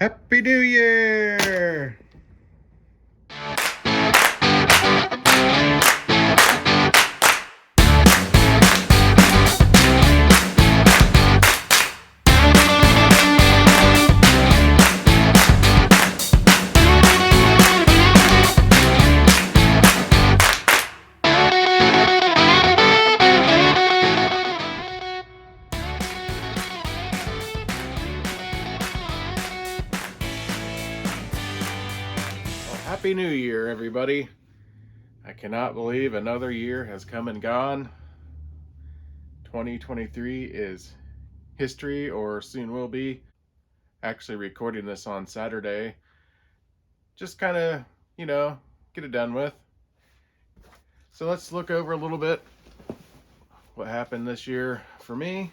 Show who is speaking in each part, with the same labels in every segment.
Speaker 1: Happy New Year! Happy New Year, everybody. I cannot believe another year has come and gone. 2023 is history, or soon will be. Actually recording this on Saturday. Just kind of, get it done with. So let's look over a little bit what happened this year for me.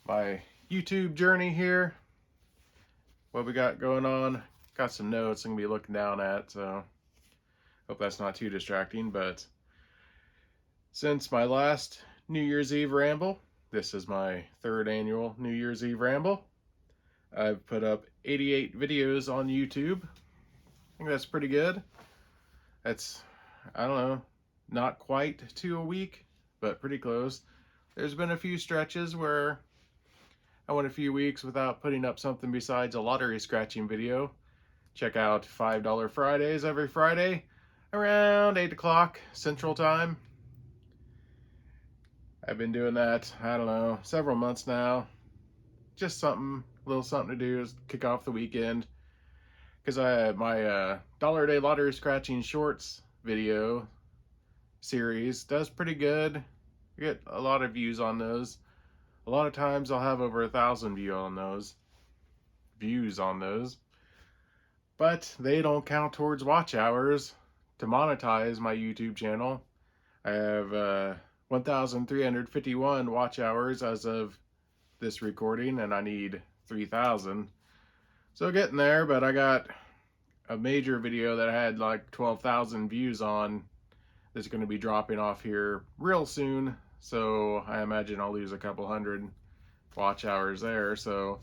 Speaker 1: My YouTube journey here. What we got going on. Got some notes I'm going to be looking down at, so hope that's not too distracting. But since my last New Year's Eve ramble, this is my third annual New Year's Eve ramble. I've put up 88 videos on YouTube. I think that's pretty good. That's, I don't know, not quite 2 a week, but pretty close. There's been a few stretches where I went a few weeks without putting up something besides a lottery scratching video. Check out $5 Fridays every Friday around 8 o'clock Central Time. I've been doing that, I don't know, several months now. Just something, a little something to do to kick off the weekend. Because my Dollar a Day Lottery Scratching Shorts video series does pretty good. I get a lot of views on those. A lot of times I'll have over 1,000 views on those. But they don't count towards watch hours to monetize my YouTube channel. I have 1,351 watch hours as of this recording, and I need 3,000. So getting there, but I got a major video that I had like 12,000 views on that's going to be dropping off here real soon. So I imagine I'll lose a couple hundred watch hours there. So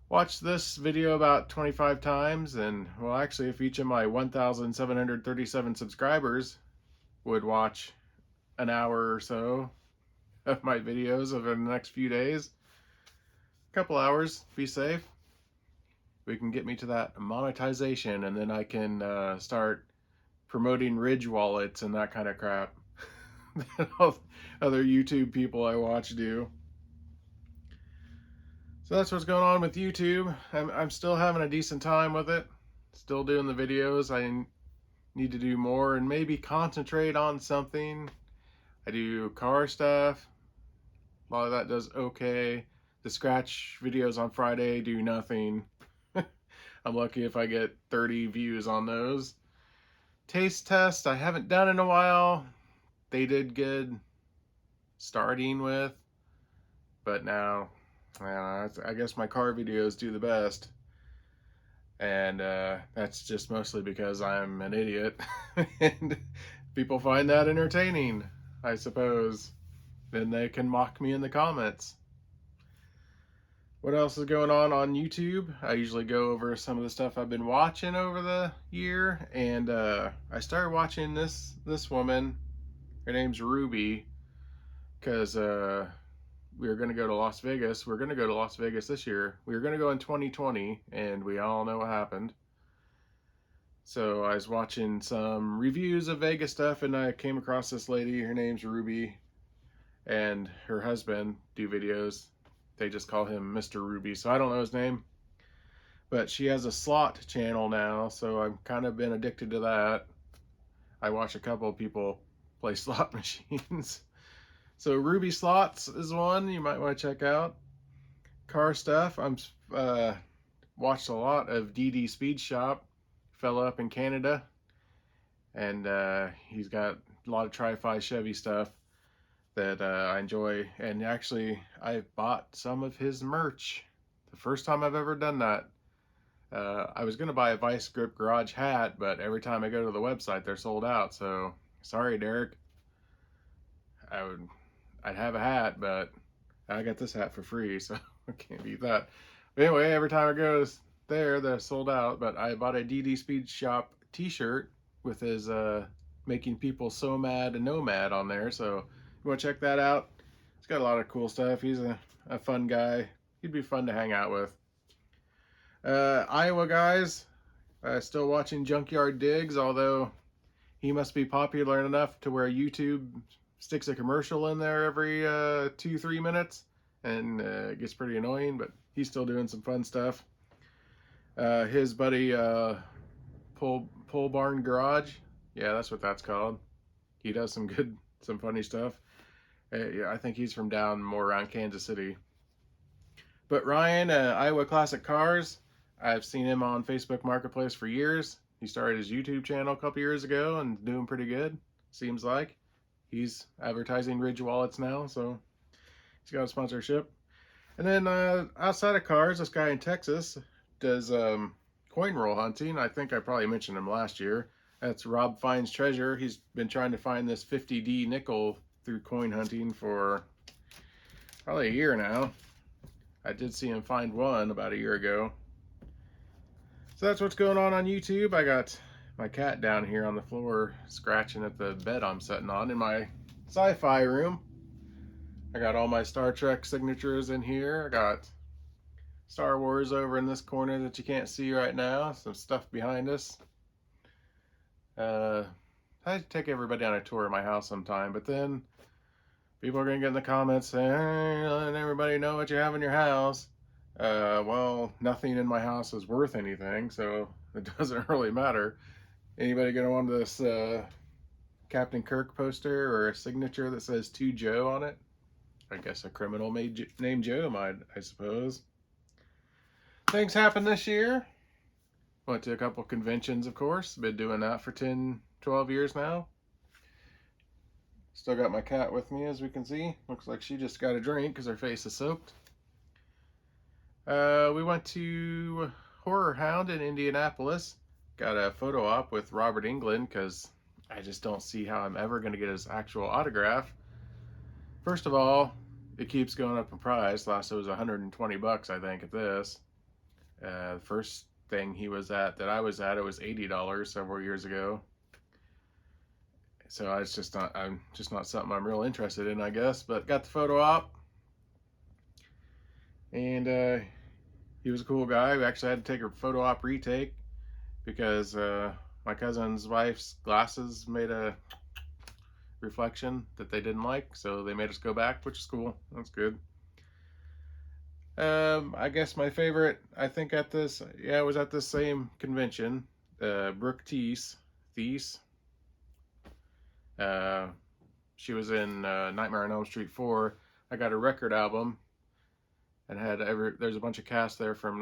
Speaker 1: watch this video about 25 times, and well, actually, if each of my 1,737 subscribers would watch an hour or so of my videos over the next few days, a couple hours, be safe, we can get me to that monetization, and then I can start promoting Ridge wallets and that kind of crap that all other YouTube people I watch do. So that's what's going on with YouTube. I'm still having a decent time with it. Still doing the videos. I need to do more and maybe concentrate on something. I do car stuff. A lot of that does okay. The scratch videos on Friday do nothing. I'm lucky if I get 30 views on those. Taste test I haven't done in a while. They did good starting with, but now I guess my car videos do the best, and that's just mostly because I'm an idiot and people find that entertaining, I suppose. Then they can mock me in the comments. What else is going on YouTube? I usually go over some of the stuff I've been watching over the year, and I started watching this woman. Her name's Ruby, because we were going to go to Las Vegas. We're going to go to Las Vegas this year. We were going to go in 2020, and we all know what happened. So I was watching some reviews of Vegas stuff, and I came across this lady. Her name's Ruby, and her husband do videos. They just call him Mr. Ruby, so I don't know his name. But she has a slot channel now, so I've kind of been addicted to that. I watch a couple of people play slot machines. So Ruby Slots is one you might want to check out. Car stuff, I'm watched a lot of DD Speed Shop, fella up in Canada, and he's got a lot of Tri-Fi Chevy stuff that I enjoy, and actually I bought some of his merch. The first time I've ever done that. I was going to buy a Vice Grip Garage hat, but every time I go to the website they're sold out, so sorry Derek. I'd have a hat, but I got this hat for free, so I can't beat that. But anyway, every time I go there that sold out, but I bought a DD Speed Shop t-shirt with his making people so mad and nomad on there, so you want to check that out. He's got a lot of cool stuff. He's a fun guy. He'd be fun to hang out with. Iowa guys, still watching Junkyard Digs, although he must be popular enough to where YouTube sticks a commercial in there every 2-3 minutes, and it gets pretty annoying, but he's still doing some fun stuff. His buddy Pole Barn Garage, yeah, that's what that's called. He does some funny stuff. I think he's from down more around Kansas City. But Ryan, Iowa Classic Cars, I've seen him on Facebook Marketplace for years. He started his YouTube channel a couple years ago and doing pretty good, seems like. He's advertising Ridge Wallets now, so he's got a sponsorship. And then outside of cars, this guy in Texas does coin roll hunting. I think I probably mentioned him last year. That's Rob Finds Treasure. He's been trying to find this 50D nickel through coin hunting for probably a year now. I did see him find one about a year ago. So that's what's going on YouTube. I got my cat down here on the floor scratching at the bed I'm sitting on in my sci-fi room. I got all my Star Trek signatures in here. I got Star Wars over in this corner that you can't see right now. Some stuff behind us. I take everybody on a tour of my house sometime, but then people are going to get in the comments saying, hey, let everybody know what you have in your house. Well, nothing in my house is worth anything, so it doesn't really matter. Anybody going to want this Captain Kirk poster or a signature that says to Joe on it? I guess a criminal named Joe might, I suppose. Things happened this year. Went to a couple conventions, of course. Been doing that for 10, 12 years now. Still got my cat with me, as we can see. Looks like she just got a drink because her face is soaked. We went to Horror Hound in Indianapolis. Got a photo op with Robert Englund because I just don't see how I'm ever going to get his actual autograph. First of all, it keeps going up in price. Last it was 120 bucks, I think, at this. The first thing he was at that I was at, it was $80 several years ago. So I'm just not something I'm real interested in, I guess. But got the photo op, and he was a cool guy. We actually had to take a photo op retake because my cousin's wife's glasses made a reflection that they didn't like, so they made us go back, which is cool. That's good. I guess my favorite, I think it was at this same convention, Brooke Thies. She was in Nightmare on Elm Street 4. I got a record album and there's a bunch of cast there from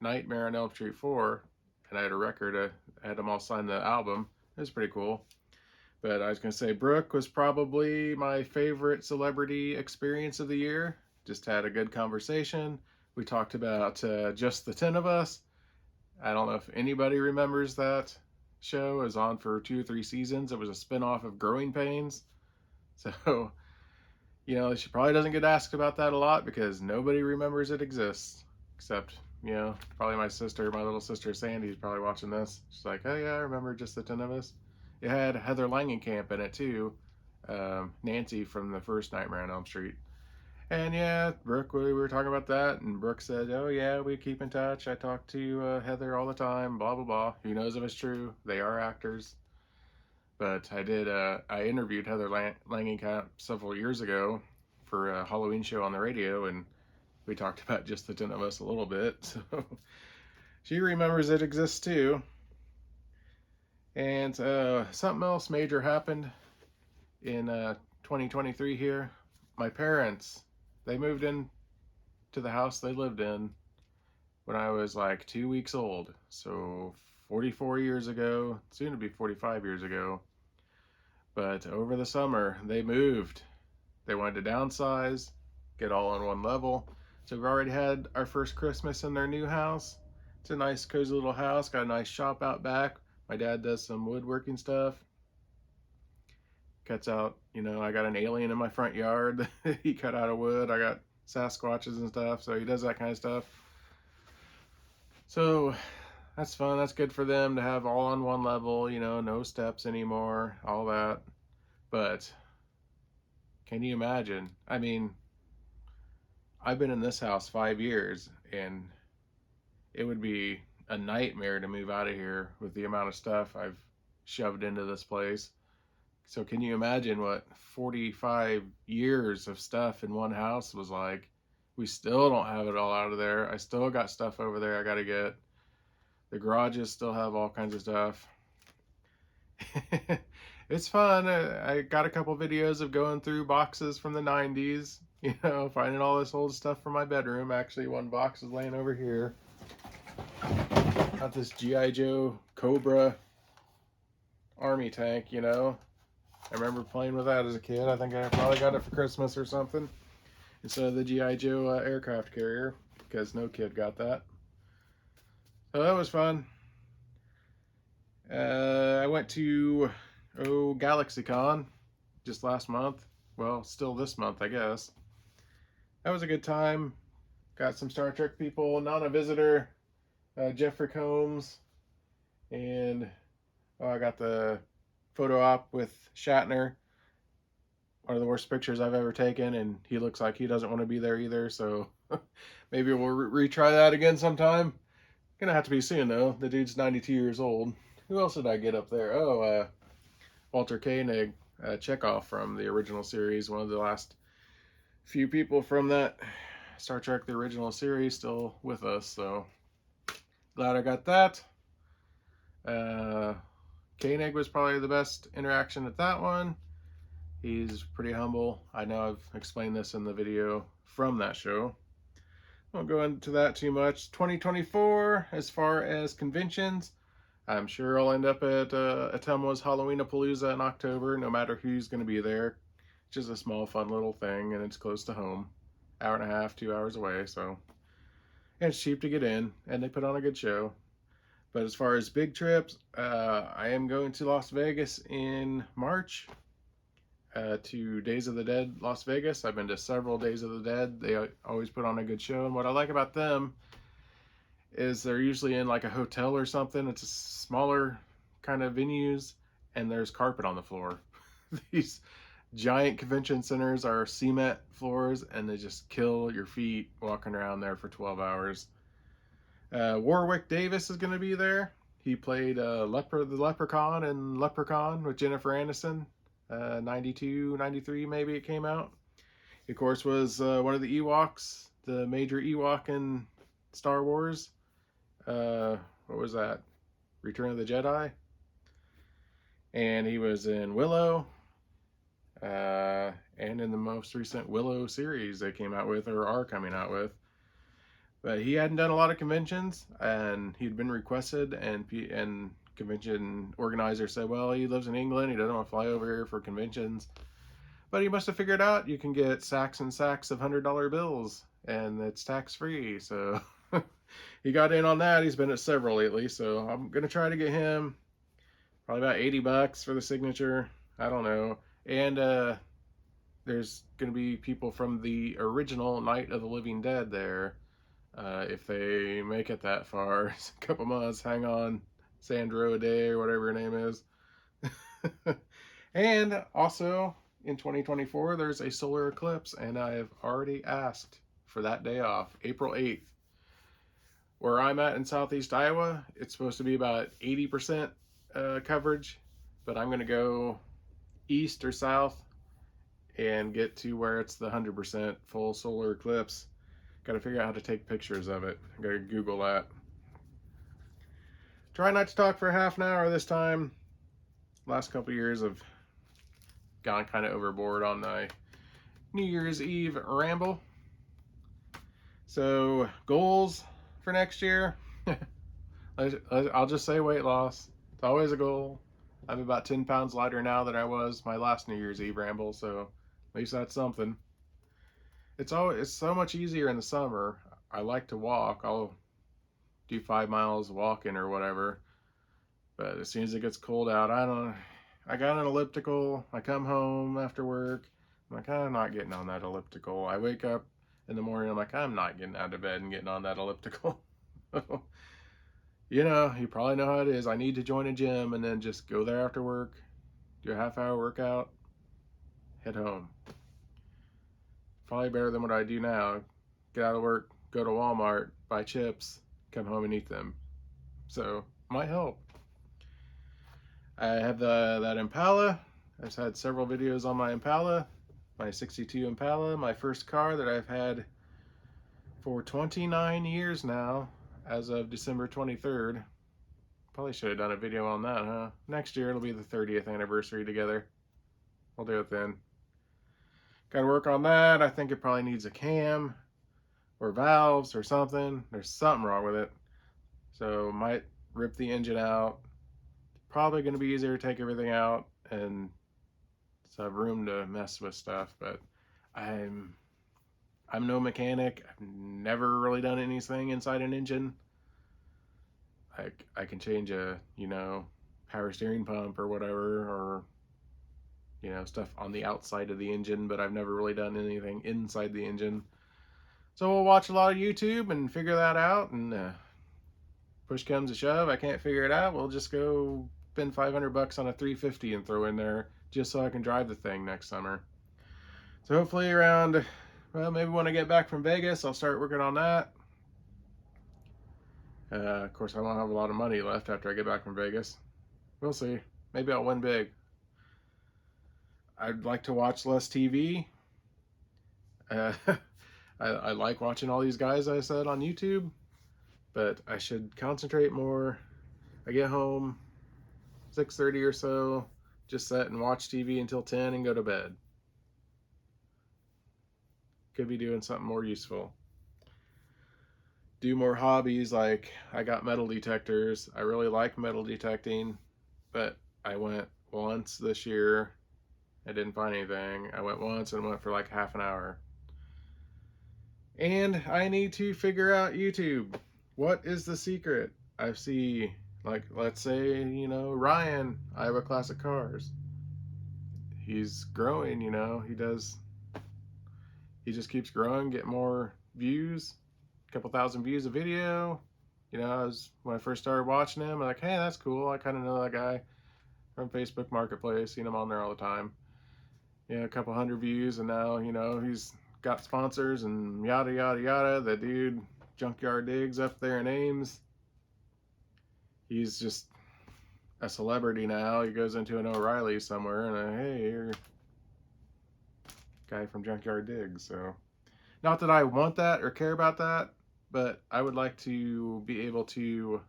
Speaker 1: Nightmare on Elm Street 4, and I had a record. I had them all sign the album. It was pretty cool. But I was going to say Brooke was probably my favorite celebrity experience of the year. Just had a good conversation. We talked about Just the 10 of Us. I don't know if anybody remembers that show. It was on for 2 or 3 seasons. It was a spinoff of Growing Pains. So, she probably doesn't get asked about that a lot because nobody remembers it exists. Except, probably my little sister Sandy's probably watching this. She's like, oh yeah, I remember Just the 10 of Us. It had Heather Langenkamp in it too. Nancy from the first Nightmare on Elm Street. And yeah, Brooke, we were talking about that, and Brooke said, oh yeah, we keep in touch. I talk to Heather all the time, blah, blah, blah. Who knows if it's true? They are actors. But I interviewed Heather Langenkamp several years ago for a Halloween show on the radio, and we talked about Just the 10 of Us a little bit. So she remembers it exists too. And something else major happened in 2023 here. My parents, they moved in to the house they lived in when I was like 2 weeks old. So 44 years ago, soon to be 45 years ago. But over the summer, they moved. They wanted to downsize, get all on one level. So we've already had our first Christmas in their new house. It's a nice, cozy little house. Got a nice shop out back. My dad does some woodworking stuff. Cuts out, I got an alien in my front yard that he cut out of wood. I got Sasquatches and stuff, so he does that kind of stuff. So that's fun. That's good for them to have all on one level, no steps anymore, all that. But can you imagine? I mean, I've been in this house 5 years, and it would be a nightmare to move out of here with the amount of stuff I've shoved into this place. So can you imagine what 45 years of stuff in one house was like? We still don't have it all out of there. I still got stuff over there I got to get. The garages still have all kinds of stuff. It's fun. I got a couple videos of going through boxes from the 90s, finding all this old stuff from my bedroom. Actually, one box is laying over here. Got this G.I. Joe Cobra army tank, I remember playing with that as a kid. I think I probably got it for Christmas or something instead of the G.I. Joe aircraft carrier, because no kid got that. So that was fun. I went to GalaxyCon just last month. Well, still this month, I guess. That was a good time. Got some Star Trek people, not a visitor, Jeffrey Combs, and I got the photo op with Shatner. One of the worst pictures I've ever taken, and he looks like he doesn't want to be there either, so maybe we'll retry that again sometime. Gonna have to be soon, though. The dude's 92 years old. Who else did I get up there? Walter Koenig, Chekhov from the original series, one of the last few people from that Star Trek, the original series, still with us, so glad I got that. Koenig was probably the best interaction at that one. He's pretty humble. I know I've explained this in the video from that show. Won't go into that too much. 2024, as far as conventions, I'm sure I'll end up at Atemo's Halloween-a-Palooza in October, no matter who's going to be there. It's just a small, fun little thing, and it's close to home. Hour and a half, 2 hours away, so. And it's cheap to get in, and they put on a good show. But as far as big trips, I am going to Las Vegas in March. To Days of the Dead Las Vegas. I've been to several Days of the Dead. They always put on a good show, and what I like about them is they're usually in like a hotel or something. It's a smaller kind of venues, and there's carpet on the floor. These giant convention centers are cement floors, and they just kill your feet walking around there for 12 hours. Warwick Davis is going to be there. He played the Leprechaun in Leprechaun with Jennifer Aniston. 92, 93 maybe it came out. He, of course, was one of the Ewoks, the major Ewok in Star Wars. What was that? Return of the Jedi. And he was in Willow. And in the most recent Willow series they came out with, or are coming out with. But he hadn't done a lot of conventions, and he'd been requested, and convention organizer said, well, he lives in England, he doesn't want to fly over here for conventions. But he must have figured out you can get sacks and sacks of $100 bills, and it's tax-free, so he got in on that. He's been at several lately, so I'm going to try to get him probably about $80 for the signature. I don't know. And there's going to be people from the original Night of the Living Dead there. If they make it that far, it's a couple months, hang on. Sandra O'Day or whatever her name is. And also in 2024 there's a solar eclipse, and I have already asked for that day off, April 8th. Where I'm at in southeast Iowa, it's supposed to be about 80% coverage, but I'm going to go east or south and get to where it's the 100% full solar eclipse. Got to figure out how to take pictures of it. I got to Google that. Try not to talk for half an hour this time. Last couple years I've gone kind of overboard on my New Year's Eve ramble. So, goals for next year. I'll just say weight loss. It's always a goal. I'm about 10 pounds lighter now than I was my last New Year's Eve ramble, so at least that's something. It's so much easier in the summer. I like to walk. I'll do 5 miles walking or whatever. But as soon as it gets cold out, I got an elliptical. I come home after work. I'm like, I'm not getting on that elliptical. I wake up in the morning, I'm like, I'm not getting out of bed and getting on that elliptical. You know, you probably know how it is. I need to join a gym and then just go there after work, do a half-hour workout, head home. Probably better than what I do now. Get out of work, go to Walmart, buy chips, come home and eat them. So, might help. I have that Impala. I've had several videos on my Impala, my 62 Impala, my first car that I've had for 29 years now, as of December 23rd. Probably should have done a video on that, huh? Next year it'll be the 30th anniversary together. We'll do it then. Gotta work on that. I think it probably needs a cam or valves or something. There's something wrong with it. So might rip the engine out. Probably gonna be easier to take everything out and so have room to mess with stuff, but I'm no mechanic. I've never really done anything inside an engine. Like I can change a, power steering pump or whatever, or stuff on the outside of the engine, but I've never really done anything inside the engine. So we'll watch a lot of YouTube and figure that out, and push comes to shove, I can't figure it out, we'll just go spend $500 on a 350 and throw in there just so I can drive the thing next summer. So hopefully around, well, maybe when I get back from Vegas, I'll start working on that. Of course, I won't have a lot of money left after I get back from Vegas. We'll see. Maybe I'll win big. I'd like to watch less TV. Uh, I like watching all these guys I said on YouTube, but I should concentrate more. I get home 6:30 or so, just sit and watch TV until 10 and go to bed. Could be doing something more useful. Do more hobbies, like I got metal detectors. I really like metal detecting, but I went once this year. I didn't find anything. I went once and went for like half an hour. And I need to figure out YouTube. What is the secret? I see, like, let's say, Ryan, Iowa Classic Cars. He's growing, he just keeps growing, get more views, a couple thousand views a video. When I first started watching him, I'm like, hey, that's cool. I kind of know that guy from Facebook Marketplace, seen him on there all the time. A couple hundred views, and now, he's got sponsors and yada, yada, yada. The dude, Junkyard Digs up there in Ames, he's just a celebrity now. He goes into an O'Reilly somewhere, and hey, you're guy from Junkyard Digs. So, not that I want that or care about that, but I would like to be able to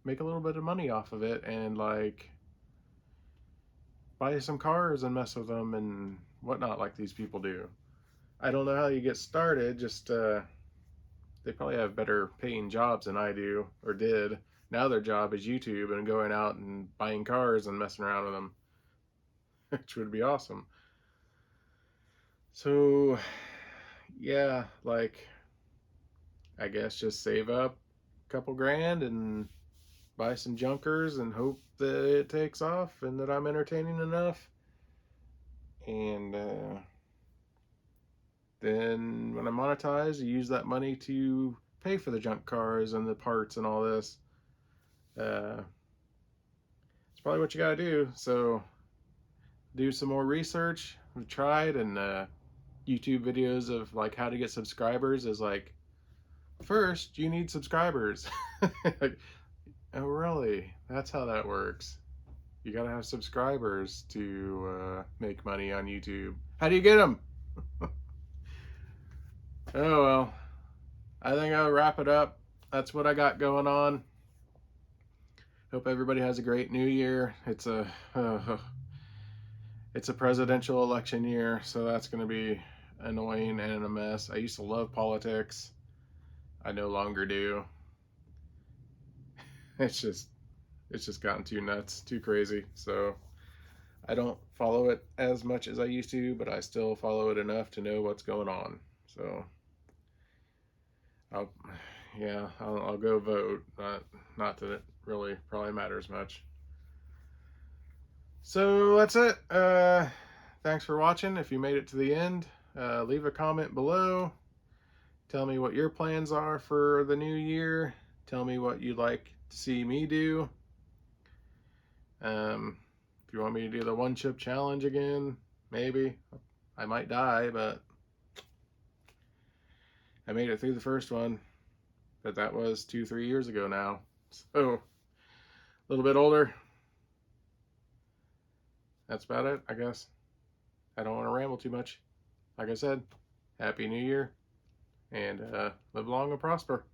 Speaker 1: make a little bit of money off of it, and like buy some cars and mess with them and whatnot like these people do. I don't know how you get started, just they probably have better paying jobs than I do or did. Now their job is YouTube and going out and buying cars and messing around with them, which would be awesome. So yeah, like I guess just save up a couple grand and buy some junkers and hope that it takes off and that I'm entertaining enough. And then when I monetize, I use that money to pay for the junk cars and the parts and all this. It's probably what you gotta do. So do some more research. I've tried, and YouTube videos of like how to get subscribers is like, first you need subscribers. Like, oh really? That's how that works. You gotta have subscribers to make money on YouTube. How do you get them? Oh well, I think I'll wrap it up. That's what I got going on. Hope everybody has a great new year. It's a presidential election year, so that's going to be annoying and a mess. I used to love politics. I no longer do. It's just gotten too nuts, too crazy. So I don't follow it as much as I used to, but I still follow it enough to know what's going on. So I'll go vote. Not that it really probably matters much. So that's it. Thanks for watching. If you made it to the end, leave a comment below. Tell me what your plans are for the new year. Tell me what you'd like to see me do. If you want me to do the one chip challenge again, maybe. I might die, but I made it through the first one. But that was 2-3 years ago now. So, a little bit older. That's about it, I guess. I don't want to ramble too much. Like I said, Happy New Year, and live long and prosper.